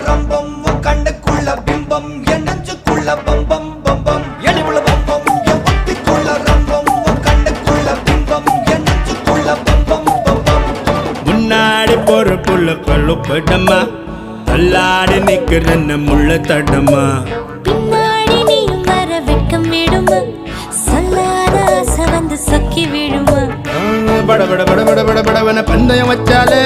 ரம்பம் கண்ணுக்குள்ள பிம்பம் என் நெஞ்சுக்குள்ள பம்பம் பம்பம் எளிவுள்ள பம்பம் என் புத்திக்குள்ள ரம்பம் கண்ணுக்குள்ள பிம்பம் என் நெஞ்சுக்குள்ள பம்பம் பம்பம் முன்னாடி போற புள்ள கழுப்படமா தள்ளாடி நிக்கிற முள்ள தடமா பின்னாடி நீயும் வர வெட்கம் விடுமா சொல்லாத ஆசை வந்து சொக்கி விடுமா பட பட பட பட பட படவன பந்தயம் வச்சாலே